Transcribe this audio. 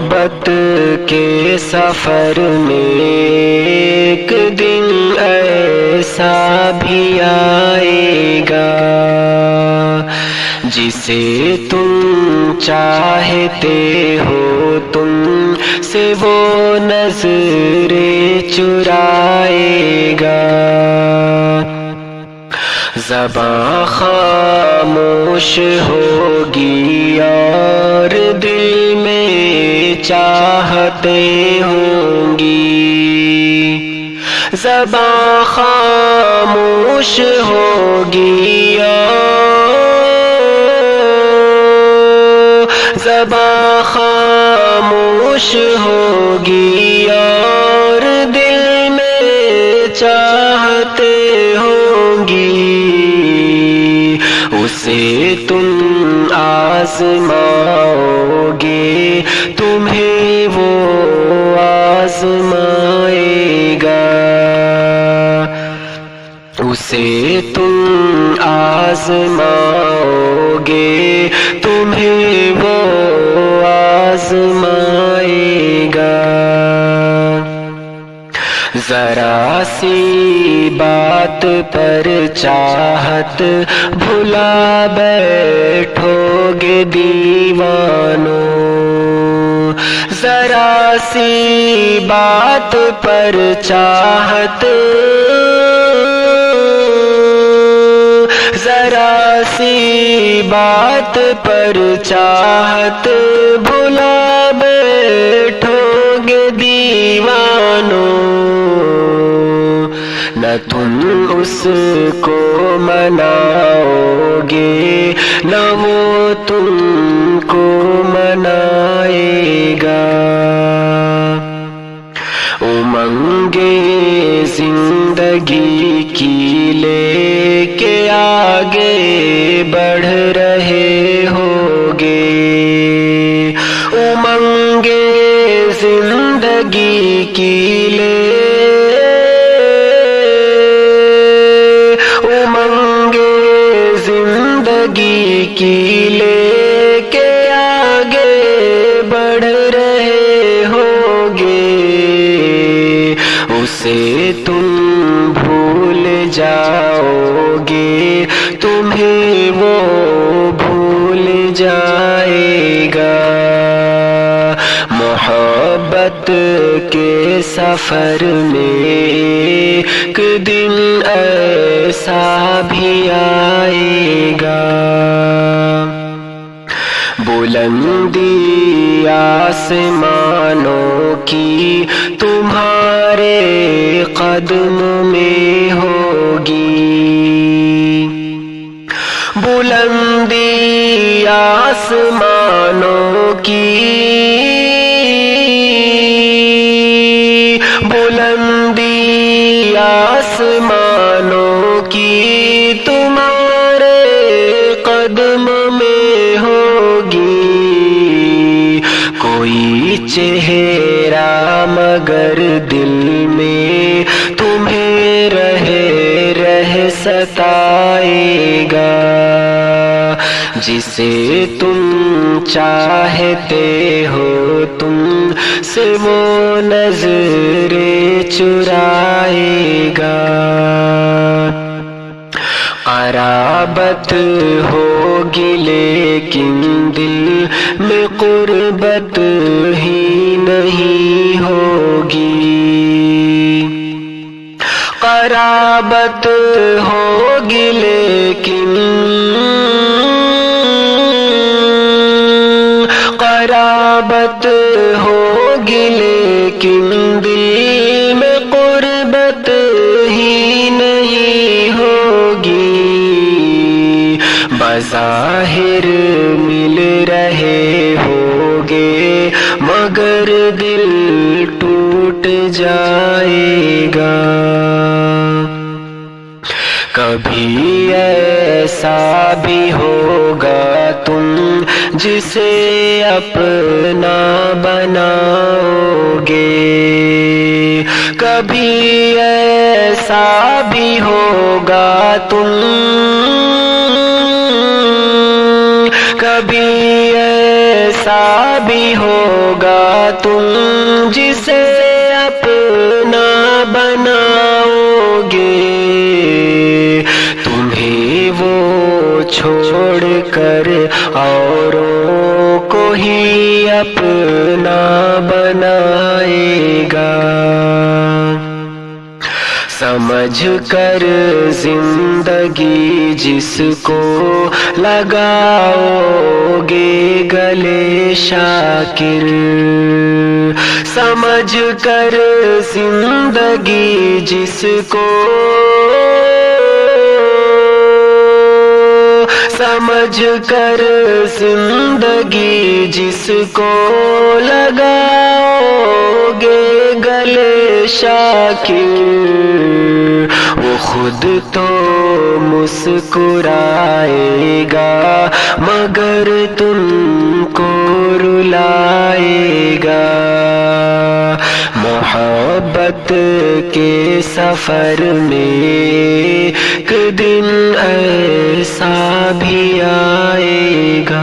محبت کے سفر میں ایک دن ایسا بھی آئے گا جسے تم چاہتے ہو تم سے وہ نظریں چرائے گا، زباں خاموش ہوگی اور دل میں چاہتیں ہوں گی، زباں خاموش ہوگی زباں خاموش ہوگی اور دل میں چاہتے ہوں گی، اسے تم آزماؤ گے تمہیں وہ آزمائے گا، اسے تم آزماؤ گے تمہیں وہ آزمائے گا، ذرا سی بات پر چاہت بھلا بیٹھو گے دیوانو، ذرا سی بات پر چاہت، ذرا سی بات پر چاہت بھلا بیٹھو گے دیوانو، نہ تم اس کو مناؤ گے نہ وہ تم کو منائے گا، امنگیں زندگی کی لے کے آگے بڑھ رہے ہوگے، امنگیں زندگی کی لے، امنگیں زندگی کی لے کے آگے بڑھ رہے ہوگے، اسے تم بھول جاؤ گے تمہیں وہ بھول جائے گا، محبت کے سفر میں ایک دن ایسا بھی آئے گا، بلندی آسمانوں کی تمہارے قدم میں ہوگی، بلندی آسمانوں کی، بلندی آسمانوں کی تمہارے قدم میں ہوگی، کوئی چہرہ مگر دل میں تمہیں رہ ستائے گا، جسے تم چاہتے ہو تم سے وہ نظریں چرائے گا، قرابت ہوگی لیکن دل میں قربت ہی نہیں ہوگی، قرابت ہوگی لیکن، قرابت ہوگی لیکن دل میں قربت ہی نہیں ہوگی، بظاہر مل رہے ہوگے مگر دل ٹوٹ جائے گا، کبھی ایسا بھی ہوگا تم جسے اپنا بناؤ گے، کبھی ایسا بھی ہوگا تم، کبھی ایسا بھی ہوگا ہوگا تم جسے اپنا بناؤ گے، تمہیں وہ چھوڑ کر اوروں کو ہی اپنا بنائے گا۔ سمجھ کر زندگی جس کو لگاؤ گے گلے شاکر، سمجھ کر زندگی جس کو، سمجھ کر زندگی جس کو لگاؤ گے گلے شاکر، وہ خود تو مسکرائے گا مگر تم کو رلائے گا۔ محبت کے سفر میں ایک دن ایسا بھی آئے گا۔